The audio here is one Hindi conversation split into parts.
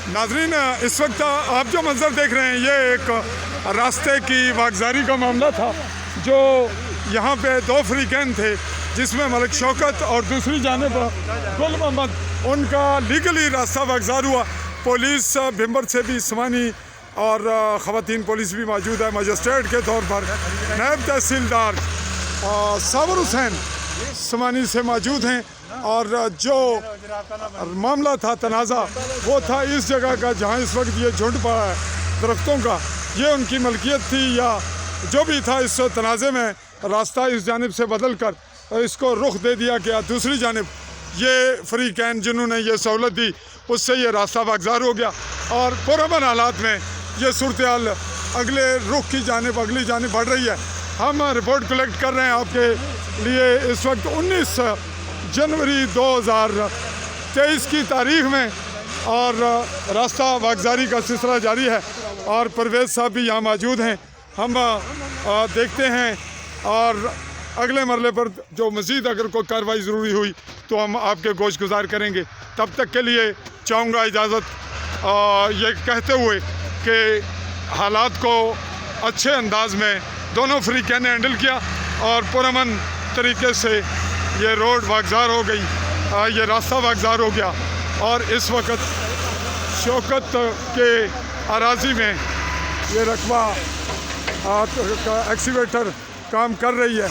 नाजरीन, इस वक्त आप जो मंजर देख रहे हैं ये एक रास्ते की वागजारी का मामला था। जो यहाँ पे दो फ्रीकैन थे जिसमें मलिक शौकत और दूसरी जानिब गुल मोहम्मद, उनका लीगली रास्ता वागजार हुआ। पुलिस भिम्बर से भी समानी और ख़वातीन पुलिस भी मौजूद है। मजिस्ट्रेट के तौर पर नायब तहसीलदार साबर हुसैन समानी से मौजूद हैं। और जो मामला था तनाज़ा वो था इस जगह का जहाँ इस वक्त ये झुंड पड़ा है दरख्तों का, ये उनकी मलकियत थी या जो भी था। इस तनाज़े में रास्ता इस जानिब से बदल कर इसको रुख दे दिया गया दूसरी जानिब। ये फ्रीकैन जिन्होंने ये सहूलत दी उससे ये रास्ता वागजार हो गया और पुरअमन हालात में ये सूरत हाल अगले रुख की जानिब अगली जानिब बढ़ रही है। हम रिपोर्ट कलेक्ट कर रहे हैं आपके लिए। इस वक्त 19 जनवरी 2023 की तारीख में और रास्ता वागजारी का सिलसिला जारी है और परवेज़ साहब भी यहाँ मौजूद हैं। हम देखते हैं और अगले मरले पर जो मज़ीद अगर कोई कार्रवाई ज़रूरी हुई तो हम आपके गोश गुजार करेंगे। तब तक के लिए चाहूँगा इजाज़त ये कहते हुए कि हालात को अच्छे अंदाज में दोनों फ्रीकैन ने हैंडल किया और पुरअमन तरीके से ये रोड वागजार हो गई, ये रास्ता वागजार हो गया। और इस वक्त शौकत के अराज़ी में ये रकबा का एक्सीवेटर काम कर रही है।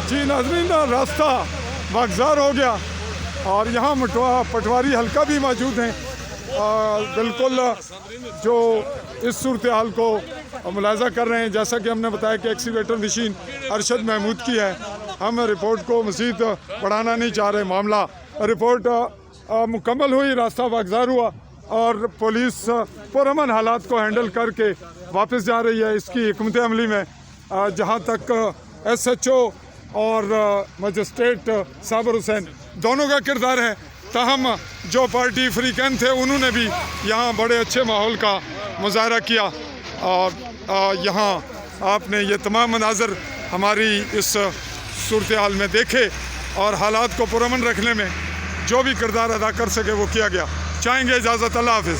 जी नाज़रीन, रास्ता वागजार हो गया और यहाँ पटवारी हल्का भी मौजूद हैं। बिल्कुल जो इस सूरत हाल को मुलाज़ा कर रहे हैं। जैसा कि हमने बताया कि एक्सीवेटर मशीन अरशद महमूद की है। हम रिपोर्ट को मज़ीद बढ़ाना नहीं चाह रहे। मामला रिपोर्ट मुकम्मल हुई, रास्ता वागजार हुआ और पुलिस पुरअमन हालात को हैंडल करके वापस जा रही है इसकी हिकमत अमली में। जहाँ तक SHO और मजिस्ट्रेट साबर हुसैन दोनों का किरदार है, ताहम जो पार्टी फ्रीकैन थे उन्होंने भी यहाँ बड़े अच्छे माहौल का मुजाहरा किया। और यहाँ आपने ये तमाम मनाज़र हमारी इस सूरत हाल में देखे और हालात को पुरअमन रखने में जो भी किरदार अदा कर सके वो किया गया। चाहेंगे इजाज़त, अल्लाह हाफ़िज़।